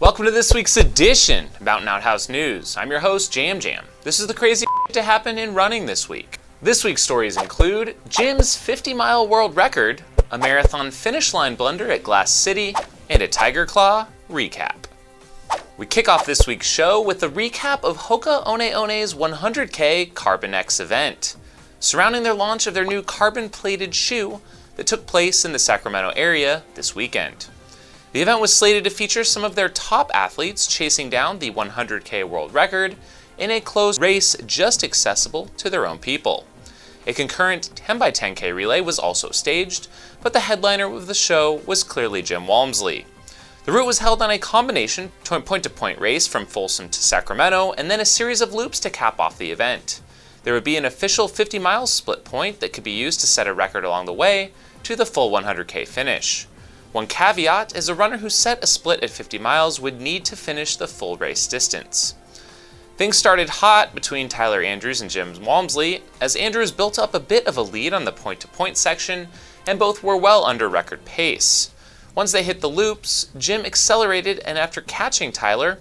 Welcome to this week's edition of Mountain Outhouse News. I'm your host, Jam. This is the crazy to happen in running this week. This week's stories include Jim's 50-mile world record, a marathon finish line blunder at Glass City, and a Tiger Claw recap. We kick off this week's show with a recap of Hoka One One's 100K Carbon X event, surrounding their launch of their new carbon-plated shoe that took place in the Sacramento area this weekend. The event was slated to feature some of their top athletes chasing down the 100K world record in a closed race just accessible to their own people. A concurrent 10x10K relay was also staged, but the headliner of the show was clearly Jim Walmsley. The route was held on a combination point-to-point race from Folsom to Sacramento, and then a series of loops to cap off the event. There would be an official 50-mile split point that could be used to set a record along the way to the full 100K finish. One caveat is a runner who set a split at 50 miles would need to finish the full race distance. Things started hot between Tyler Andrews and Jim Walmsley, as Andrews built up a bit of a lead on the point-to-point section, and both were well under record pace. Once they hit the loops, Jim accelerated, and after catching Tyler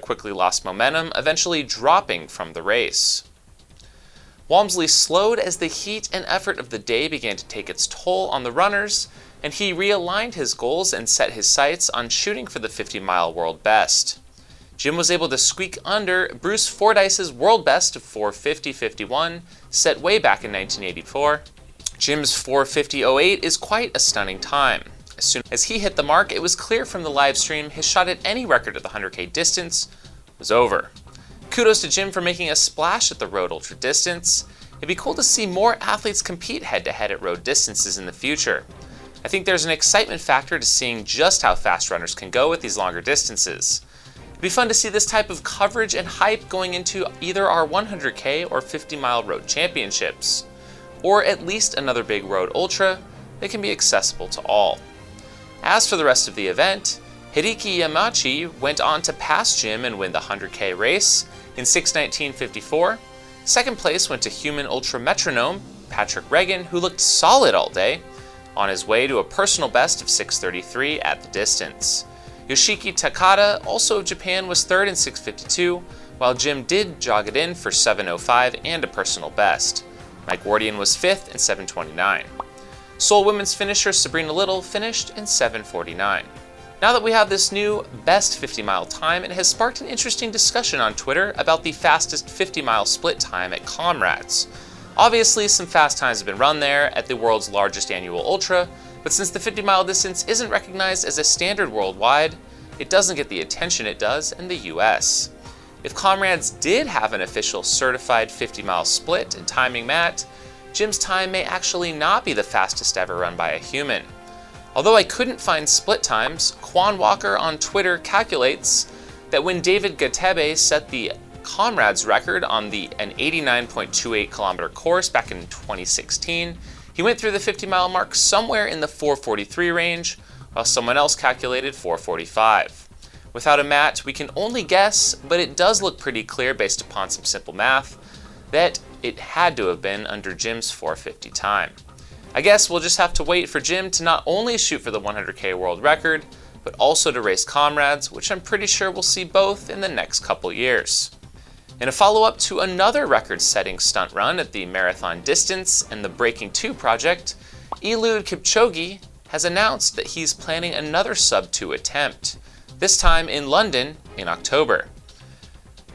quickly lost momentum, eventually dropping from the race. Walmsley slowed as the heat and effort of the day began to take its toll on the runners, and he realigned his goals and set his sights on shooting for the 50-mile world best. Jim was able to squeak under Bruce Fordyce's world best of 4:50.51, set way back in 1984. Jim's 4:50.08 is quite a stunning time. As soon as he hit the mark, it was clear from the live stream his shot at any record at the 100K distance was over. Kudos to Jim for making a splash at the road ultra distance. It'd be cool to see more athletes compete head-to-head at road distances in the future. I think there's an excitement factor to seeing just how fast runners can go with these longer distances. It'd be fun to see this type of coverage and hype going into either our 100K or 50-mile road championships, or at least another big road ultra that can be accessible to all. As for the rest of the event, Hideki Yamachi went on to pass Jim and win the 100K race in 6:19.54. Second place went to human ultra metronome Patrick Regan, who looked solid all day, on his way to a personal best of 6:33 at the distance. Yoshiki Takada, also of Japan, was third in 6:52, while Jim did jog it in for 7:05 and a personal best. Mike Wardian was fifth in 7:29. Seoul women's finisher Sabrina Little finished in 7:49. Now that we have this new best 50-mile time, it has sparked an interesting discussion on Twitter about the fastest 50-mile split time at Comrades. Obviously, some fast times have been run there at the world's largest annual ultra, but since the 50-mile distance isn't recognized as a standard worldwide, it doesn't get the attention it does in the US. If Comrades did have an official certified 50-mile split and timing mat, Jim's time may actually not be the fastest ever run by a human. Although I couldn't find split times, Quan Walker on Twitter calculates that when David Gatebe set the Comrades record on an 89.28 kilometer course back in 2016, he went through the 50-mile mark somewhere in the 4:43 range, while someone else calculated 4:45. Without a mat, we can only guess, but it does look pretty clear based upon some simple math, that it had to have been under Jim's 4:50 time. I guess we'll just have to wait for Jim to not only shoot for the 100K world record, but also to race Comrades, which I'm pretty sure we'll see both in the next couple years. In a follow-up to another record-setting stunt run at the marathon distance and the Breaking 2 project, Eliud Kipchoge has announced that he's planning another sub-2 attempt, this time in London in October.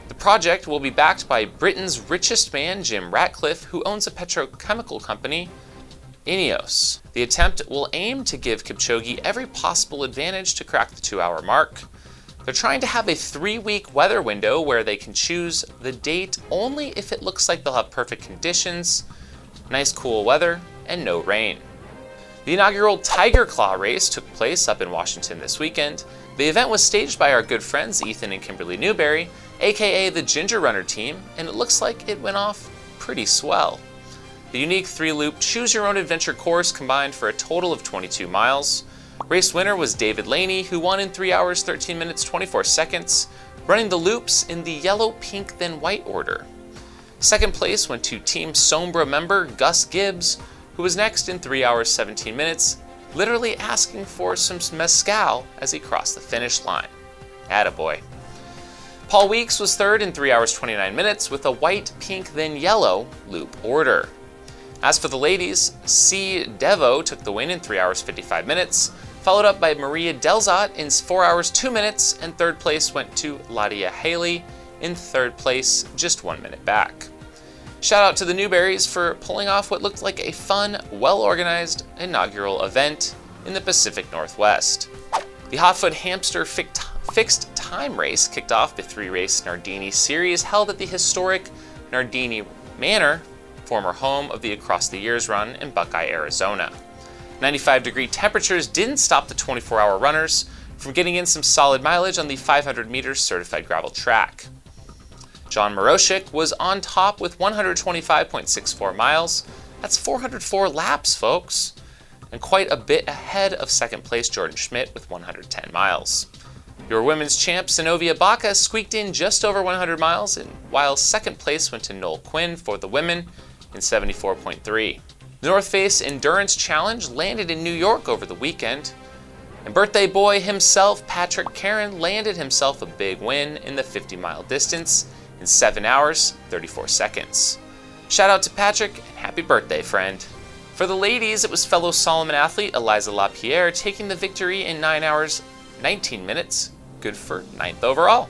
The project will be backed by Britain's richest man, Jim Ratcliffe, who owns a petrochemical company, INEOS. The attempt will aim to give Kipchoge every possible advantage to crack the 2-hour mark. They're trying to have a 3-week weather window where they can choose the date only if it looks like they'll have perfect conditions, nice cool weather, and no rain. The inaugural Tiger Claw race took place up in Washington this weekend. The event was staged by our good friends Ethan and Kimberly Newberry, aka the Ginger Runner team, and it looks like it went off pretty swell. The unique 3-loop choose-your-own-adventure course combined for a total of 22 miles. Race winner was David Laney, who won in 3 hours, 13 minutes, 24 seconds, running the loops in the yellow, pink, then white order. Second place went to Team Sombra member Gus Gibbs, who was next in 3 hours, 17 minutes, literally asking for some mezcal as he crossed the finish line. Attaboy. Paul Weeks was third in 3 hours 29 minutes with a white, pink, then yellow loop order. As for the ladies, C. Devo took the win in 3 hours 55 minutes, followed up by Maria Delzot in 4 hours 2 minutes, and third place went to Ladia Haley in third place, just 1 minute back. Shout out to the Newberries for pulling off what looked like a fun, well-organized inaugural event in the Pacific Northwest. The Hotfoot Hamster fixed time race kicked off the 3-race Nardini series held at the historic Nardini Manor, former home of the Across the Years run in Buckeye, Arizona. 95-degree temperatures didn't stop the 24-hour runners from getting in some solid mileage on the 500-meter certified gravel track. John Moroshik was on top with 125.64 miles. That's 404 laps, folks, and quite a bit ahead of second place Jordan Schmidt with 110 miles. Your women's champ Sinovia Baca squeaked in just over 100 miles, and while second place went to Noel Quinn for the women in 74.3. The North Face Endurance Challenge landed in New York over the weekend, and birthday boy himself, Patrick Caron, landed himself a big win in the 50-mile distance in 7 hours, 34 seconds. Shout out to Patrick, and happy birthday, friend. For the ladies, it was fellow Solomon athlete Eliza LaPierre taking the victory in 9 hours, 19 minutes, good for 9th overall.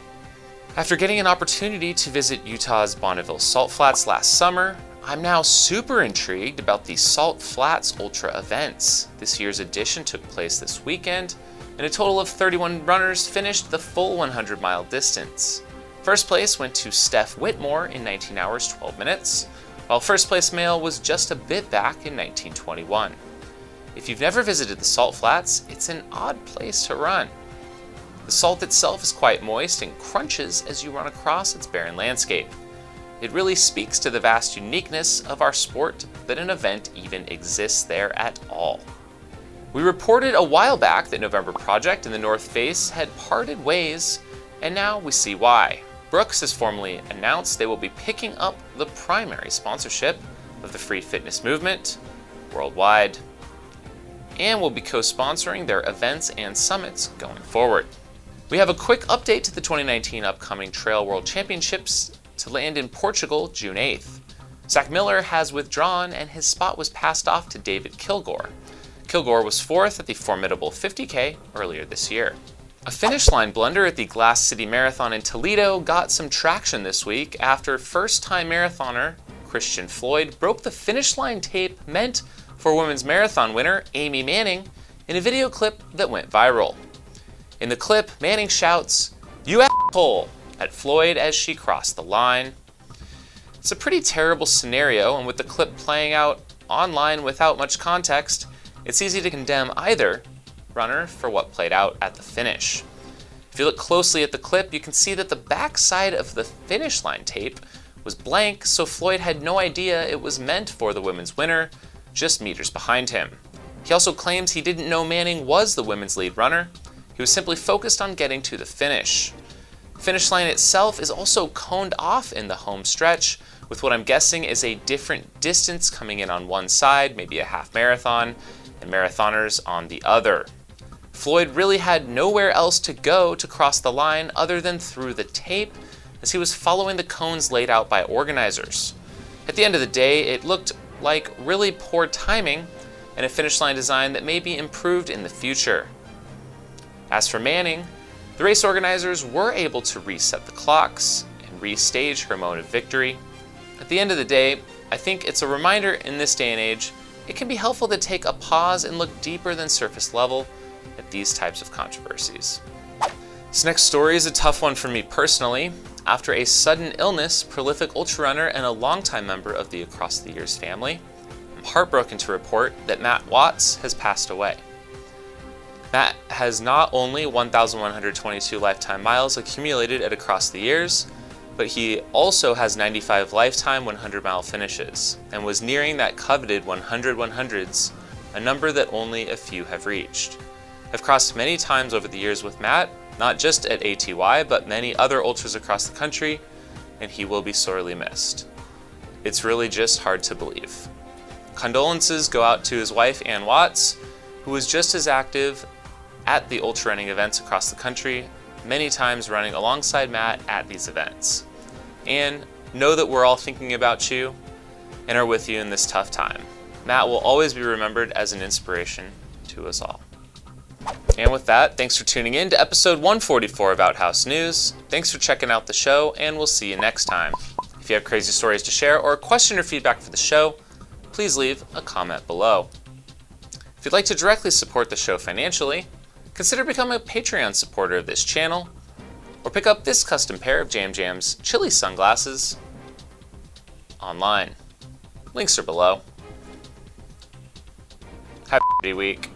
After getting an opportunity to visit Utah's Bonneville Salt Flats last summer, I'm now super intrigued about the Salt Flats Ultra events. This year's edition took place this weekend, and a total of 31 runners finished the full 100-mile distance. First place went to Steph Whitmore in 19 hours 12 minutes, while first place male was just a bit back in 1921. If you've never visited the Salt Flats, it's an odd place to run. The salt itself is quite moist and crunches as you run across its barren landscape. It really speaks to the vast uniqueness of our sport that an event even exists there at all. We reported a while back that November Project and the North Face had parted ways, and now we see why. Brooks has formally announced they will be picking up the primary sponsorship of the free fitness movement worldwide, and will be co-sponsoring their events and summits going forward. We have a quick update to the 2019 upcoming Trail World Championships to land in Portugal June 8th. Zach Miller has withdrawn and his spot was passed off to David Kilgore. Kilgore was fourth at the formidable 50K earlier this year. A finish line blunder at the Glass City Marathon in Toledo got some traction this week after first-time marathoner Christian Floyd broke the finish line tape meant for women's marathon winner Amy Manning in a video clip that went viral. In the clip, Manning shouts, "You asshole!" at Floyd as she crossed the line. It's a pretty terrible scenario, and with the clip playing out online without much context, it's easy to condemn either runner for what played out at the finish. If you look closely at the clip, you can see that the backside of the finish line tape was blank, so Floyd had no idea it was meant for the women's winner, just meters behind him. He also claims he didn't know Manning was the women's lead runner. He was simply focused on getting to the finish. The finish line itself is also coned off in the home stretch, with what I'm guessing is a different distance coming in on one side, maybe a half marathon, and marathoners on the other. Floyd really had nowhere else to go to cross the line other than through the tape, as he was following the cones laid out by organizers. At the end of the day, it looked like really poor timing and a finish line design that may be improved in the future. As for Manning, the race organizers were able to reset the clocks and restage her moment of victory. At the end of the day, I think it's a reminder in this day and age, it can be helpful to take a pause and look deeper than surface level at these types of controversies. This next story is a tough one for me personally. After a sudden illness, prolific ultra runner and a longtime member of the Across the Years family, I'm heartbroken to report that Matt Watts has passed away. Matt has not only 1,122 lifetime miles accumulated at Across the Years, but he also has 95 lifetime 100-mile finishes, and was nearing that coveted 100 100s, a number that only a few have reached. I've crossed many times over the years with Matt, not just at ATY, but many other ultras across the country, and he will be sorely missed. It's really just hard to believe. Condolences go out to his wife, Ann Watts, who was just as active at the ultra running events across the country many times running alongside Matt at these events. And know that we're all thinking about you and are with you in this tough time. Matt will always be remembered as an inspiration to us all. And with that, thanks for tuning in to episode 144 of Outhouse News. Thanks for checking out the show, and we'll see you next time. If you have crazy stories to share or a question or feedback for the show, please leave a comment below. If you'd like to directly support the show financially, consider becoming a Patreon supporter of this channel, or pick up this custom pair of Jam Jam's chilly sunglasses online. Links are below. Have a good week.